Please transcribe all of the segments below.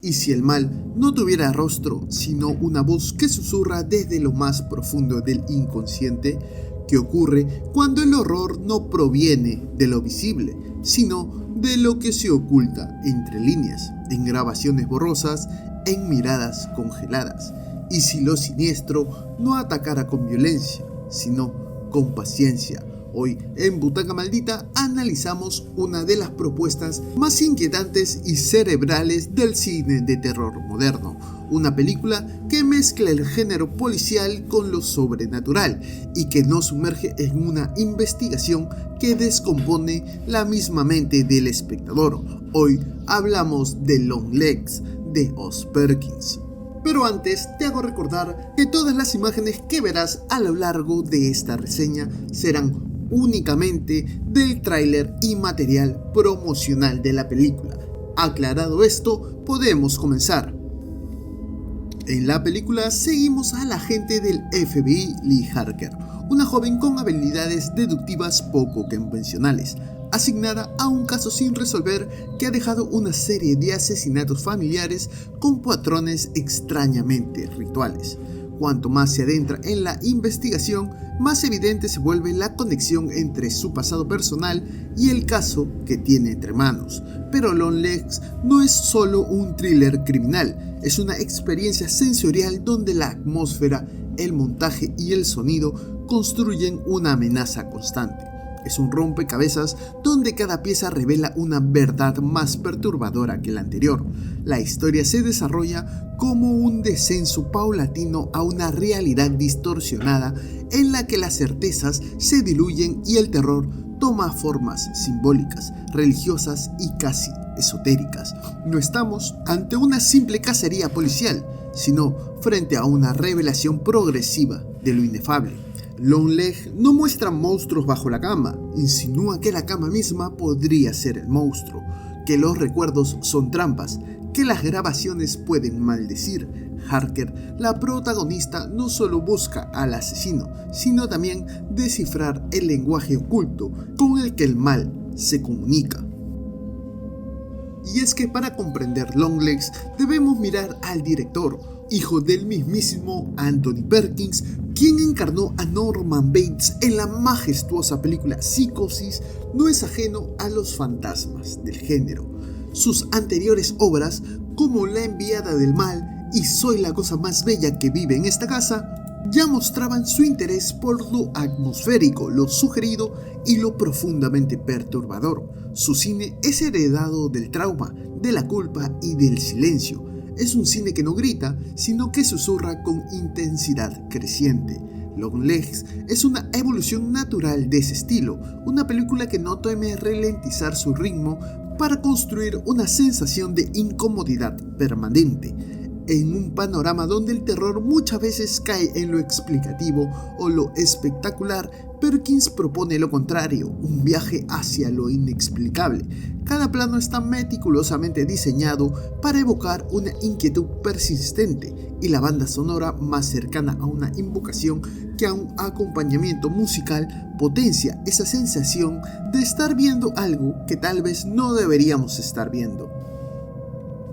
Y si el mal no tuviera rostro, sino una voz que susurra desde lo más profundo del inconsciente, ¿qué ocurre cuando el horror no proviene de lo visible, sino de lo que se oculta entre líneas, en grabaciones borrosas, en miradas congeladas? Y si lo siniestro no atacara con violencia, sino con paciencia. Hoy en Butaca Maldita analizamos una de las propuestas más inquietantes y cerebrales del cine de terror moderno, una película que mezcla el género policial con lo sobrenatural y que nos sumerge en una investigación que descompone la misma mente del espectador. Hoy hablamos de Longlegs de Oz Perkins. Pero antes te hago recordar que todas las imágenes que verás a lo largo de esta reseña serán únicamente del tráiler y material promocional de la película. Aclarado esto, podemos comenzar. En la película seguimos a la agente del FBI Lee Harker, una joven con habilidades deductivas poco convencionales, asignada a un caso sin resolver que ha dejado una serie de asesinatos familiares con patrones extrañamente rituales. Cuanto más se adentra en la investigación, más evidente se vuelve la conexión entre su pasado personal y el caso que tiene entre manos. Pero Longlegs no es solo un thriller criminal, es una experiencia sensorial donde la atmósfera, el montaje y el sonido construyen una amenaza constante. Es un rompecabezas donde cada pieza revela una verdad más perturbadora que la anterior. La historia se desarrolla como un descenso paulatino a una realidad distorsionada en la que las certezas se diluyen y el terror toma formas simbólicas, religiosas y casi esotéricas. No estamos ante una simple cacería policial, sino frente a una revelación progresiva de lo inefable. Longlegs no muestra monstruos bajo la cama, insinúa que la cama misma podría ser el monstruo, que los recuerdos son trampas, que las grabaciones pueden maldecir. Harker, la protagonista, no solo busca al asesino, sino también descifrar el lenguaje oculto con el que el mal se comunica. Y es que para comprender Longlegs debemos mirar al director, hijo del mismísimo Anthony Perkins, quien encarnó a Norman Bates en la majestuosa película Psicosis. No es ajeno a los fantasmas del género. Sus anteriores obras, como La enviada del mal y Soy la cosa más bella que vive en esta casa, ya mostraban su interés por lo atmosférico, lo sugerido y lo profundamente perturbador. Su cine es heredado del trauma, de la culpa y del silencio. Es un cine que no grita, sino que susurra con intensidad creciente. Longlegs es una evolución natural de ese estilo, una película que no teme ralentizar su ritmo para construir una sensación de incomodidad permanente. En un panorama donde el terror muchas veces cae en lo explicativo o lo espectacular, Perkins propone lo contrario, un viaje hacia lo inexplicable. Cada plano está meticulosamente diseñado para evocar una inquietud persistente, y la banda sonora, más cercana a una invocación que a un acompañamiento musical, potencia esa sensación de estar viendo algo que tal vez no deberíamos estar viendo.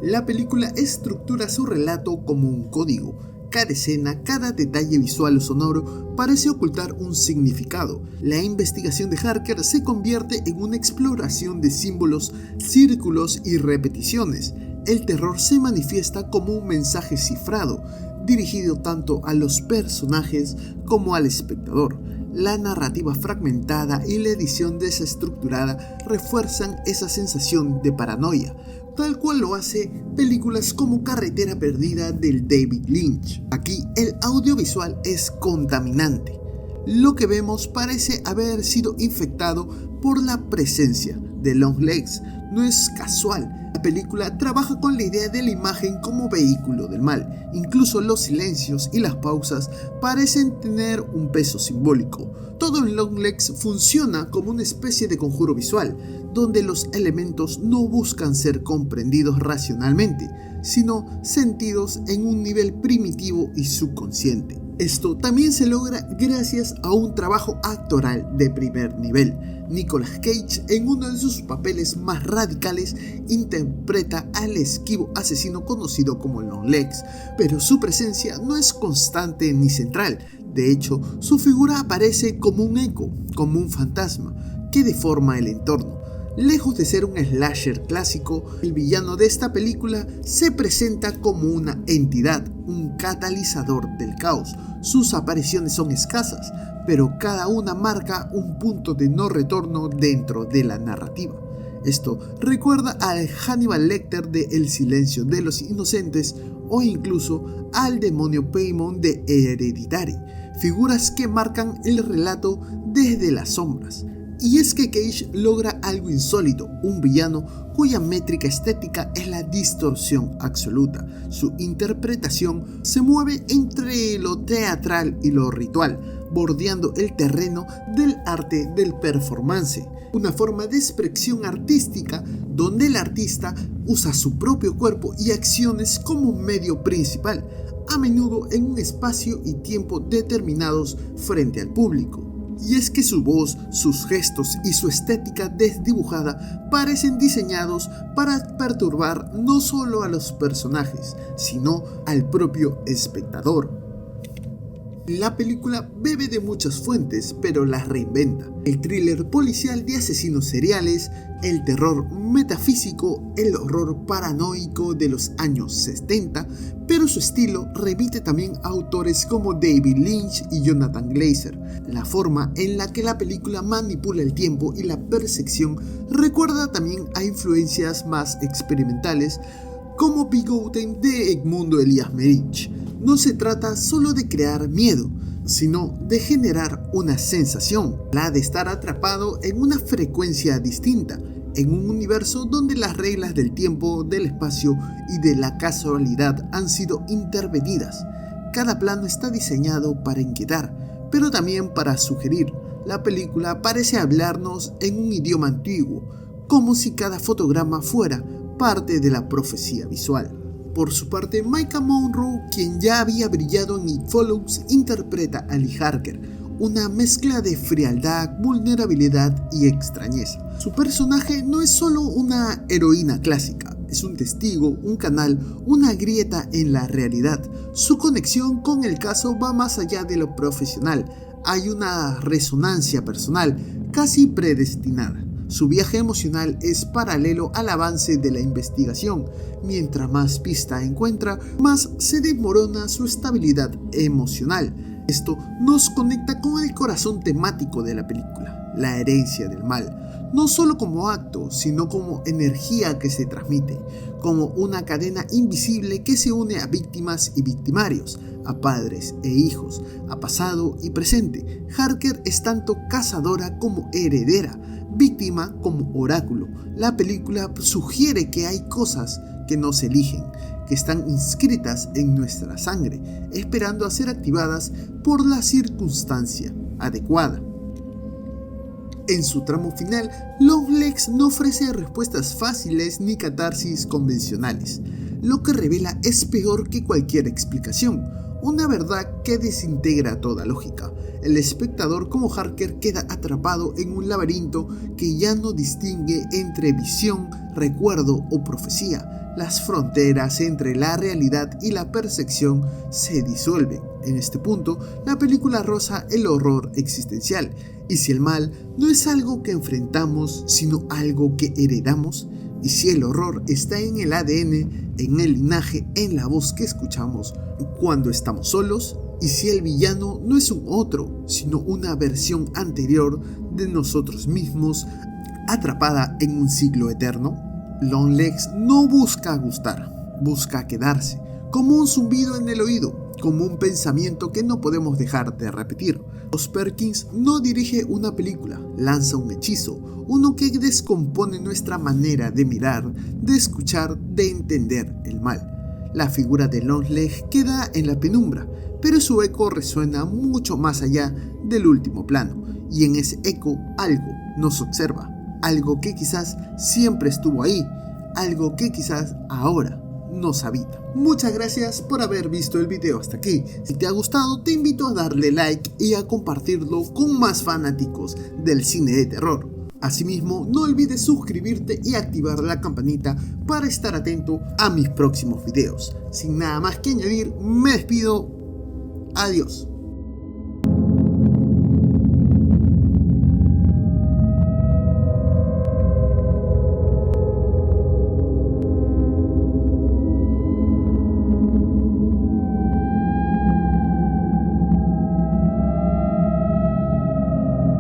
La película estructura su relato como un código. Cada escena, cada detalle visual o sonoro parece ocultar un significado. La investigación de Harker se convierte en una exploración de símbolos, círculos y repeticiones. El terror se manifiesta como un mensaje cifrado, dirigido tanto a los personajes como al espectador. La narrativa fragmentada y la edición desestructurada refuerzan esa sensación de paranoia, tal cual lo hace películas como Carretera Perdida del David Lynch. Aquí el audiovisual es contaminante. Lo que vemos parece haber sido infectado por la presencia de Longlegs. No es casual. La película trabaja con la idea de la imagen como vehículo del mal. Incluso los silencios y las pausas parecen tener un peso simbólico. Todo en Longlegs funciona como una especie de conjuro visual, donde los elementos no buscan ser comprendidos racionalmente, sino sentidos en un nivel primitivo y subconsciente. Esto también se logra gracias a un trabajo actoral de primer nivel. Nicolas Cage, en uno de sus papeles más radicales, interpreta al esquivo asesino conocido como Longlegs, pero su presencia no es constante ni central. De hecho, su figura aparece como un eco, como un fantasma, que deforma el entorno. Lejos de ser un slasher clásico, el villano de esta película se presenta como una entidad, un catalizador del caos. Sus apariciones son escasas, pero cada una marca un punto de no retorno dentro de la narrativa. Esto recuerda al Hannibal Lecter de El silencio de los inocentes o incluso al demonio Paimon de Hereditary, figuras que marcan el relato desde las sombras. Y es que Cage logra algo insólito, un villano cuya métrica estética es la distorsión absoluta. Su interpretación se mueve entre lo teatral y lo ritual, bordeando el terreno del arte del performance, una forma de expresión artística donde el artista usa su propio cuerpo y acciones como medio principal, a menudo en un espacio y tiempo determinados frente al público. Y es que su voz, sus gestos y su estética desdibujada parecen diseñados para perturbar no solo a los personajes, sino al propio espectador. La película bebe de muchas fuentes, pero las reinventa. El thriller policial de asesinos seriales, el terror metafísico, el horror paranoico de los años 70, pero su estilo remite también a autores como David Lynch y Jonathan Glazer. La forma en la que la película manipula el tiempo y la percepción recuerda también a influencias más experimentales como Bigoten de Edmundo Elias Merich. No se trata solo de crear miedo, sino de generar una sensación, la de estar atrapado en una frecuencia distinta, en un universo donde las reglas del tiempo, del espacio y de la casualidad han sido intervenidas. Cada plano está diseñado para inquietar, pero también para sugerir. La película parece hablarnos en un idioma antiguo, como si cada fotograma fuera parte de la profecía visual. Por su parte, Maika Monroe, quien ya había brillado en It Follows, interpreta a Lee Harker, una mezcla de frialdad, vulnerabilidad y extrañeza. Su personaje no es solo una heroína clásica, es un testigo, un canal, una grieta en la realidad. Su conexión con el caso va más allá de lo profesional, hay una resonancia personal, casi predestinada. Su viaje emocional es paralelo al avance de la investigación. Mientras más pista encuentra, más se desmorona su estabilidad emocional. Esto nos conecta con el corazón temático de la película, la herencia del mal, no solo como acto, sino como energía que se transmite, como una cadena invisible que se une a víctimas y victimarios, a padres e hijos, a pasado y presente. Harker es tanto cazadora como heredera, víctima como oráculo. La película sugiere que hay cosas que no se eligen, que están inscritas en nuestra sangre, esperando a ser activadas por la circunstancia adecuada. En su tramo final, Longlegs no ofrece respuestas fáciles ni catarsis convencionales. Lo que revela es peor que cualquier explicación, una verdad que desintegra toda lógica. El espectador como Harker queda atrapado en un laberinto que ya no distingue entre visión, recuerdo o profecía. Las fronteras entre la realidad y la percepción se disuelven. En este punto, la película roza el horror existencial. ¿Y si el mal no es algo que enfrentamos, sino algo que heredamos? ¿Y si el horror está en el ADN, en el linaje, en la voz que escuchamos cuando estamos solos? ¿Y si el villano no es un otro, sino una versión anterior de nosotros mismos, atrapada en un ciclo eterno? Longlegs no busca gustar, busca quedarse, como un zumbido en el oído, como un pensamiento que no podemos dejar de repetir. Ross Perkins no dirige una película, lanza un hechizo, uno que descompone nuestra manera de mirar, de escuchar, de entender el mal. La figura de Longlegs queda en la penumbra, pero su eco resuena mucho más allá del último plano, y en ese eco algo nos observa, algo que quizás siempre estuvo ahí, algo que quizás ahora nos habita. Muchas gracias por haber visto el video hasta aquí. Si te ha gustado, te invito a darle like y a compartirlo con más fanáticos del cine de terror. Asimismo, no olvides suscribirte y activar la campanita para estar atento a mis próximos videos. Sin nada más que añadir, me despido. Adiós.